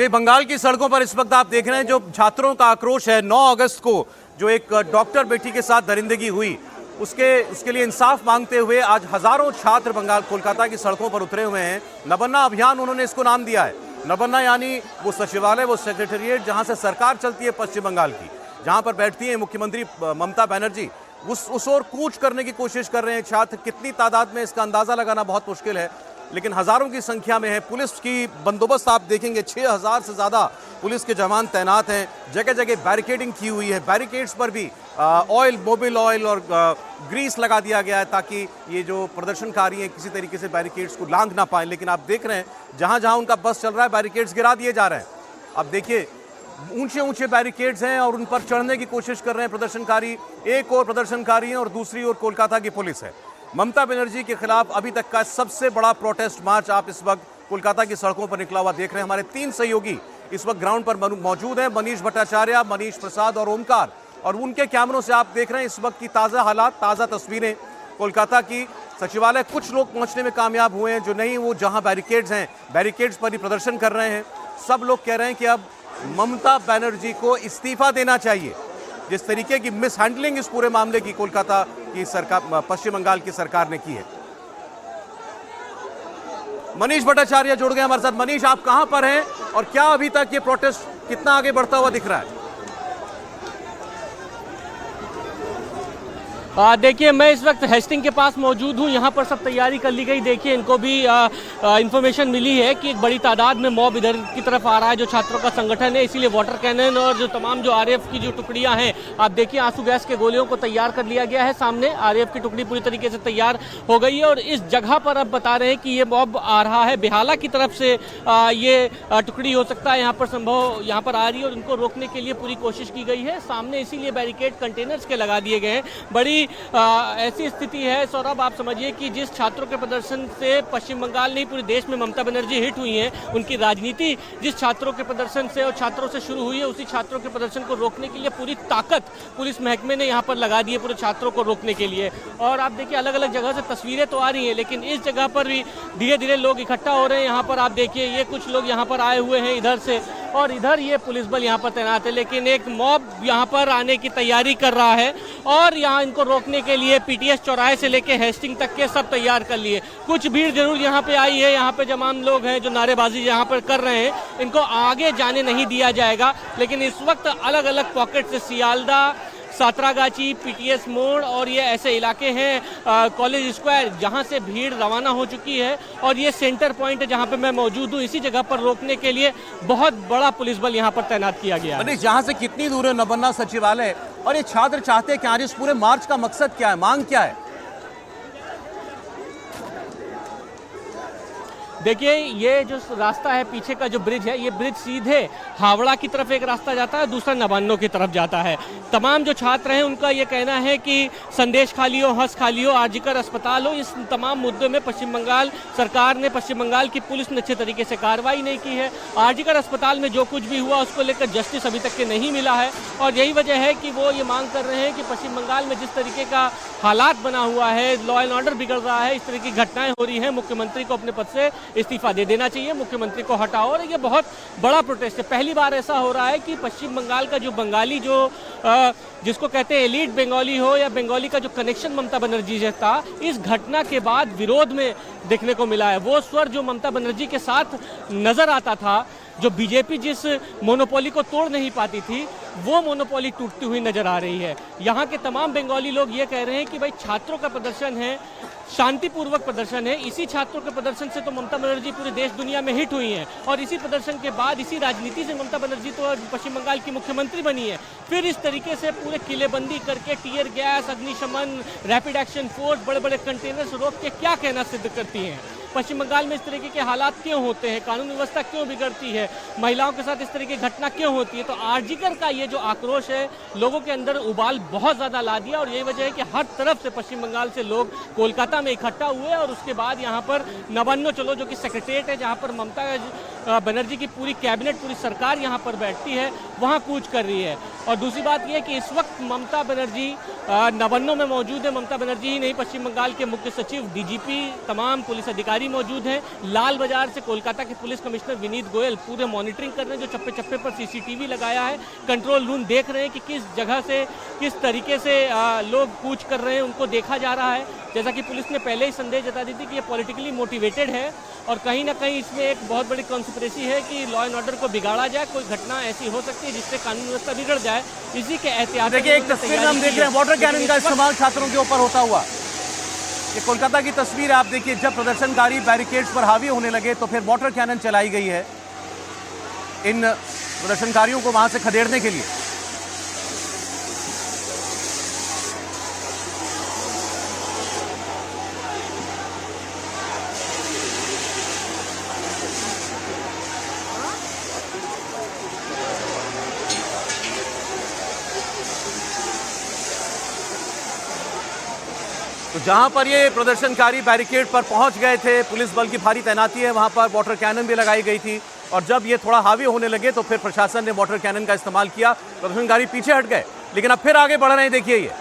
तो ये बंगाल की सड़कों पर इस वक्त आप देख रहे हैं जो छात्रों का आक्रोश है। 9 अगस्त को जो एक डॉक्टर बेटी के साथ दरिंदगी हुई उसके लिए इंसाफ मांगते हुए आज हजारों छात्र बंगाल कोलकाता की सड़कों पर उतरे हुए हैं। नबन्ना अभियान उन्होंने इसको नाम दिया है। नबन्ना यानी वो सचिवालय, वो सेक्रेटेरिएट जहां से सरकार चलती है पश्चिम बंगाल की, जहां पर बैठती है मुख्यमंत्री ममता बनर्जी, उस ओर कूच करने की कोशिश कर रहे हैं छात्र। कितनी तादाद में इसका अंदाजा लगाना बहुत मुश्किल है, लेकिन हजारों की संख्या में है। पुलिस की बंदोबस्त आप देखेंगे, 6000 से ज्यादा पुलिस के जवान तैनात हैं। जगह जगह बैरिकेडिंग की हुई है। बैरिकेड्स पर भी ऑयल, मोबिल ऑयल और ग्रीस लगा दिया गया है ताकि ये जो प्रदर्शनकारी हैं किसी तरीके से बैरिकेड्स को लांघ ना पाए। लेकिन आप देख रहे हैं जहां जहां उनका बस चल रहा है बैरिकेड्स गिरा दिए जा रहे हैं। अब देखिए ऊंचे ऊंचे बैरिकेड्स हैं और उन पर चढ़ने की कोशिश कर रहे हैं प्रदर्शनकारी। एक और प्रदर्शनकारी हैं और दूसरी ओर कोलकाता की पुलिस है। ममता बनर्जी के खिलाफ अभी तक का सबसे बड़ा प्रोटेस्ट मार्च आप इस वक्त कोलकाता की सड़कों पर निकला हुआ देख रहे हैं। हमारे 3 सहयोगी इस वक्त ग्राउंड पर मौजूद हैं, मनीष भट्टाचार्य, मनीष प्रसाद और ओमकार, और उनके कैमरों से आप देख रहे हैं इस वक्त की ताज़ा हालात, ताज़ा तस्वीरें कोलकाता की। सचिवालय कुछ लोग पहुंचने में कामयाब हुए हैं, जो नहीं वो जहां बैरिकेड्स हैं बैरिकेड्स पर ही प्रदर्शन कर रहे हैं। सब लोग कह रहे हैं कि अब ममता बनर्जी को इस्तीफा देना चाहिए। जिस तरीके की मिसहैंडलिंग इस पूरे मामले की कोलकाता की सरकार, पश्चिम बंगाल की सरकार ने की है। मनीष भट्टाचार्य जुड़ गए हमारे साथ। मनीष, आप कहां पर हैं और क्या अभी तक ये प्रोटेस्ट कितना आगे बढ़ता हुआ दिख रहा है? देखिए, मैं इस वक्त हेस्टिंग के पास मौजूद हूँ। यहाँ पर सब तैयारी कर ली गई। देखिए, इनको भी इंफॉर्मेशन मिली है कि एक बड़ी तादाद में मॉब इधर की तरफ आ रहा है, जो छात्रों का संगठन है, इसीलिए वाटर कैनन और जो तमाम जो आरएएफ की जो टुकड़ियाँ हैं, आप देखिए आंसू गैस के गोलियों को तैयार कर लिया गया है। सामने आरएएफ की टुकड़ी पूरी तरीके से तैयार हो गई है और इस जगह पर अब बता रहे हैं कि ये मॉब आ रहा है। बेहाला की तरफ से ये टुकड़ी हो सकता है यहाँ पर संभव यहाँ पर आ रही है और इनको रोकने के लिए पूरी कोशिश की गई है। सामने इसीलिए बैरिकेड कंटेनर्स के लगा दिए गए हैं। बड़ी ऐसी स्थिति है सौरभ, आप समझिए कि जिस छात्रों के प्रदर्शन से पश्चिम बंगाल नहीं पूरे देश में ममता बनर्जी हिट हुई हैं, उनकी राजनीति जिस छात्रों के प्रदर्शन से और छात्रों से शुरू हुई है, उसी छात्रों के प्रदर्शन को रोकने के लिए पूरी ताकत पुलिस महकमे ने यहाँ पर लगा दी है पूरे छात्रों को रोकने के लिए। और आप देखिए अलग अलग जगह से तस्वीरें तो आ रही हैं, लेकिन इस जगह पर भी धीरे धीरे लोग इकट्ठा हो रहे हैं। यहाँ पर आप देखिए ये कुछ लोग यहाँ पर आए हुए हैं इधर से, और इधर ये पुलिस बल यहाँ पर तैनात है, लेकिन एक मॉब यहाँ पर आने की तैयारी कर रहा है और यहाँ इनको रोकने के लिए पीटीएस चौराहे से लेके हेस्टिंग तक के सब तैयार कर लिए। कुछ भीड़ जरूर यहाँ पे आई है। यहाँ पे तमाम लोग हैं जो नारेबाजी यहाँ पर कर रहे हैं, इनको आगे जाने नहीं दिया जाएगा। लेकिन इस वक्त अलग अलग पॉकेट से सियालदा, सातरागाची, पीटीएस मोड़ और ये ऐसे इलाके हैं कॉलेज स्क्वायर जहां से भीड़ रवाना हो चुकी है और ये सेंटर पॉइंट है जहां पे मैं मौजूद हूं। इसी जगह पर रोकने के लिए बहुत बड़ा पुलिस बल यहां पर तैनात किया गया है। जहां से कितनी दूर है नबन्ना सचिवालय, और ये छात्र चाहते हैं क्या, इस पूरे मार्च का मकसद क्या है, मांग क्या है? देखिए, ये जो रास्ता है पीछे का जो ब्रिज है, ये ब्रिज सीधे हावड़ा की तरफ एक रास्ता जाता है, दूसरा नवान्नों की तरफ जाता है। तमाम जो छात्र हैं उनका ये कहना है कि संदेश खाली हो, हंस खाली हो, आरजीकर अस्पताल हो, इस तमाम मुद्दों में पश्चिम बंगाल सरकार ने, पश्चिम बंगाल की पुलिस ने अच्छे तरीके से कार्रवाई नहीं की है। आरजीकर अस्पताल में जो कुछ भी हुआ उसको लेकर जस्टिस अभी तक के नहीं मिला है और यही वजह है कि वो ये मांग कर रहे हैं कि पश्चिम बंगाल में जिस तरीके का हालात बना हुआ है, लॉ एंड ऑर्डर बिगड़ रहा है, इस तरह की घटनाएं हो रही हैं, मुख्यमंत्री को अपने पद से इस्तीफा दे देना चाहिए, मुख्यमंत्री को हटाओ। और ये बहुत बड़ा प्रोटेस्ट है। पहली बार ऐसा हो रहा है कि पश्चिम बंगाल का जो बंगाली जो जिसको कहते हैं एलीट बंगाली हो या बंगाली का जो कनेक्शन ममता बनर्जी से था, इस घटना के बाद विरोध में देखने को मिला है। वो स्वर जो ममता बनर्जी के साथ नजर आता था, जो बीजेपी जिस मोनोपोली को तोड़ नहीं पाती थी, वो मोनोपोली टूटती हुई नजर आ रही है। यहाँ के तमाम बंगाली लोग ये कह रहे हैं कि भाई छात्रों का प्रदर्शन है, शांतिपूर्वक प्रदर्शन है, इसी छात्रों के प्रदर्शन से तो ममता बनर्जी पूरे देश दुनिया में हिट हुई हैं और इसी प्रदर्शन के बाद, इसी राजनीति से ममता बनर्जी तो पश्चिम बंगाल की मुख्यमंत्री बनी है। फिर इस तरीके से पूरे किलेबंदी करके टियर गैस, अग्निशमन, रैपिड एक्शन फोर्स, बड़े बड़े कंटेनर्स रोक के क्या कहना सिद्ध करती हैं? पश्चिम बंगाल में इस तरीके के हालात क्यों होते हैं? कानून व्यवस्था क्यों बिगड़ती है? महिलाओं के साथ इस तरह की घटना क्यों होती है? तो आरजीकर का ये जो आक्रोश है लोगों के अंदर उबाल बहुत ज़्यादा ला दिया और यही वजह है कि हर तरफ से पश्चिम बंगाल से लोग कोलकाता में इकट्ठा हुए और उसके बाद यहाँ पर नवान्नो चलो, जो कि सेक्रेटेरिएट है, जहाँ पर ममता बनर्जी की पूरी कैबिनेट, पूरी सरकार यहाँ पर बैठती है, वहाँ कूच कर रही है। और दूसरी बात यह है कि इस वक्त ममता बनर्जी नवान्नों में मौजूद है। ममता बनर्जी ही नहीं, पश्चिम बंगाल के मुख्य सचिव, डीजीपी, तमाम पुलिस अधिकारी मौजूद हैं। लाल बाजार से कोलकाता के पुलिस कमिश्नर विनीत गोयल पूरे मॉनिटरिंग कर रहे हैं, जो चप्पे चप्पे पर सीसीटीवी लगाया है, कंट्रोल रूम देख रहे हैं कि किस जगह से, किस तरीके से लोग कूच कर रहे हैं, उनको देखा जा रहा है। जैसा कि पुलिस ने पहले ही संदेश जता दी थी कि ये पॉलिटिकली मोटिवेटेड है और कहीं ना कहीं इसमें एक बहुत बड़ी कॉन्स्पिरेसी है कि लॉ एंड ऑर्डर को बिगाड़ा जाए, कोई घटना ऐसी हो सकती है जिससे कानून व्यवस्था बिगड़ जाए। इसी के एहतियात देखिए, एक तस्वीर में हम देख रहे हैं वाटर कैनन का इस्तेमाल छात्रों के ऊपर होता हुआ। ये कोलकाता की तस्वीर आप देखिए, जब प्रदर्शनकारी बैरिकेड्स पर हावी होने लगे तो फिर वाटर कैनन चलाई गई है इन प्रदर्शनकारियों को वहां से खदेड़ने के लिए। तो जहां पर ये प्रदर्शनकारी बैरिकेड पर पहुंच गए थे, पुलिस बल की भारी तैनाती है, वहां पर वाटर कैनन भी लगाई गई थी। और जब ये थोड़ा हावी होने लगे तो फिर प्रशासन ने वाटर कैनन का इस्तेमाल किया, प्रदर्शनकारी पीछे हट गए, लेकिन अब फिर आगे बढ़ रहे हैं। देखिए, ये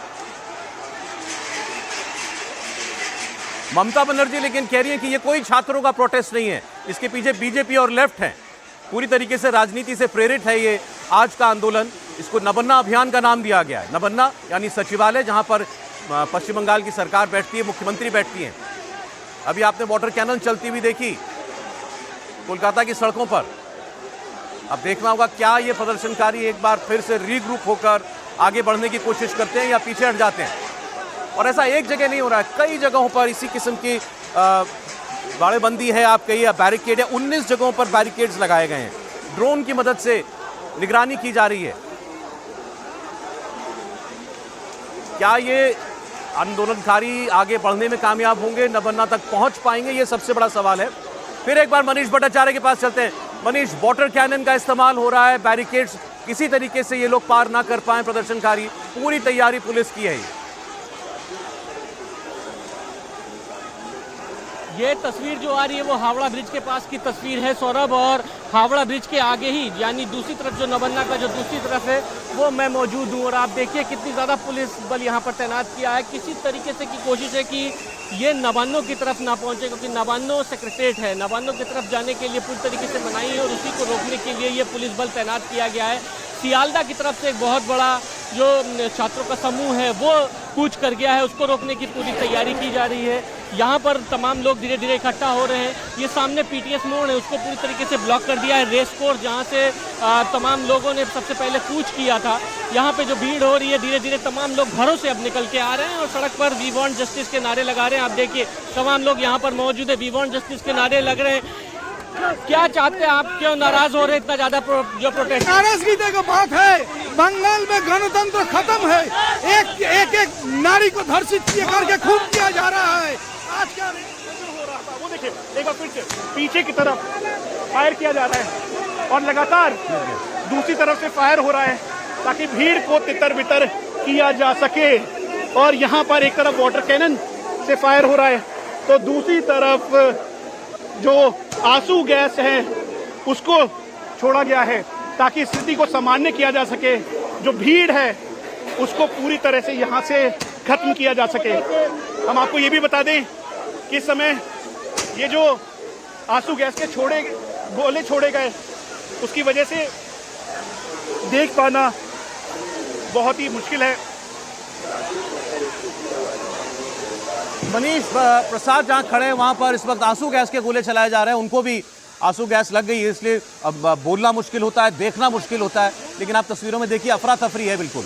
ममता बनर्जी लेकिन कह रही है कि ये कोई छात्रों का प्रोटेस्ट नहीं है, इसके पीछे बीजेपी और लेफ्ट है, पूरी तरीके से राजनीति से प्रेरित है ये आज का आंदोलन। इसको नबन्ना अभियान का नाम दिया गया है। नबन्ना यानी सचिवालय, जहां पर पश्चिम बंगाल की सरकार बैठती है, मुख्यमंत्री बैठती हैं। अभी आपने वाटर कैनन चलती हुई देखी कोलकाता की सड़कों पर। अब देखना होगा क्या ये प्रदर्शनकारी एक बार फिर से रीग्रुप होकर आगे बढ़ने की कोशिश करते हैं या पीछे हट जाते हैं। और ऐसा एक जगह नहीं हो रहा है, कई जगहों पर इसी किस्म की बाड़ेबंदी है, आप कहिए, बैरिकेड है। 19 जगहों पर बैरिकेड्स लगाए गए हैं, ड्रोन की मदद से निगरानी की जा रही है। क्या ये आंदोलनकारी आगे बढ़ने में कामयाब होंगे, नबन्ना तक पहुंच पाएंगे, ये सबसे बड़ा सवाल है। फिर एक बार मनीष भट्टाचार्य के पास चलते हैं। मनीष, वाटर कैनन का इस्तेमाल हो रहा है, बैरिकेड्स किसी तरीके से ये लोग पार ना कर पाए प्रदर्शनकारी, पूरी तैयारी पुलिस की है। ये तस्वीर जो आ रही है वो हावड़ा ब्रिज के पास की तस्वीर है, सौरभ। और हावड़ा ब्रिज के आगे ही, यानी दूसरी तरफ जो नबन्ना का जो दूसरी तरफ है, वो मैं मौजूद हूँ। और आप देखिए कितनी ज़्यादा पुलिस बल यहाँ पर तैनात किया है। किसी तरीके से की कोशिश है कि ये नवान्नों की तरफ ना पहुँचे, क्योंकि नवान्नों सेक्रेटरीट है, नवान्नों की तरफ जाने के लिए पूरी तरीके से मनाही है और उसी को रोकने के लिए ये पुलिस बल तैनात किया गया है। सियालदा की तरफ से एक बहुत बड़ा जो छात्रों का समूह है वो कूच कर गया है, उसको रोकने की पूरी तैयारी की जा रही है। यहाँ पर तमाम लोग धीरे धीरे इकट्ठा हो रहे हैं। ये सामने पीटीएस मोड़ है, उसको पूरी तरीके से ब्लॉक कर दिया है। रेस कोर्स, जहाँ से तमाम लोगों ने सबसे पहले कूच किया था, यहाँ पे जो भीड़ हो रही है, धीरे धीरे तमाम लोग घरों से अब निकल के आ रहे हैं और सड़क पर वी वांट जस्टिस के नारे लगा रहे हैं। आप देखिए तमाम लोग यहाँ पर मौजूद है, वी वांट जस्टिस के नारे लग रहे हैं। क्या चाहते हैं आप, क्यों नाराज हो रहे हैं इतना ज्यादा जो प्रोटेस्ट? नाराजगी की बात है, बंगाल में गणतंत्र खत्म है। एक नारी को धर्षित करके खून किया जा रहा है। आज क्या हो रहा था वो देखिए, एक बार फिर से पीछे की तरफ फायर किया जा रहा है और लगातार दूसरी तरफ से फायर हो रहा है ताकि भीड़ को तितर बितर किया जा सके। और यहाँ पर एक तरफ वाटर कैनन से फायर हो रहा है तो दूसरी तरफ जो आंसू गैस है उसको छोड़ा गया है ताकि स्थिति को सामान्य किया जा सके। जो भीड़ है उसको पूरी तरह से यहाँ से खत्म किया जा सके। हम आपको ये भी बता दें कि इस समय ये जो आंसू गैस के गोले छोड़े गए, उसकी वजह से देख पाना बहुत ही मुश्किल है। मनीष प्रसाद जहां खड़े हैं वहां पर इस वक्त आंसू गैस के गोले चलाए जा रहे हैं, उनको भी आंसू गैस लग गई है, इसलिए अब बोलना मुश्किल होता है, देखना मुश्किल होता है। लेकिन आप तस्वीरों में देखिए, अफरा तफरी है बिल्कुल।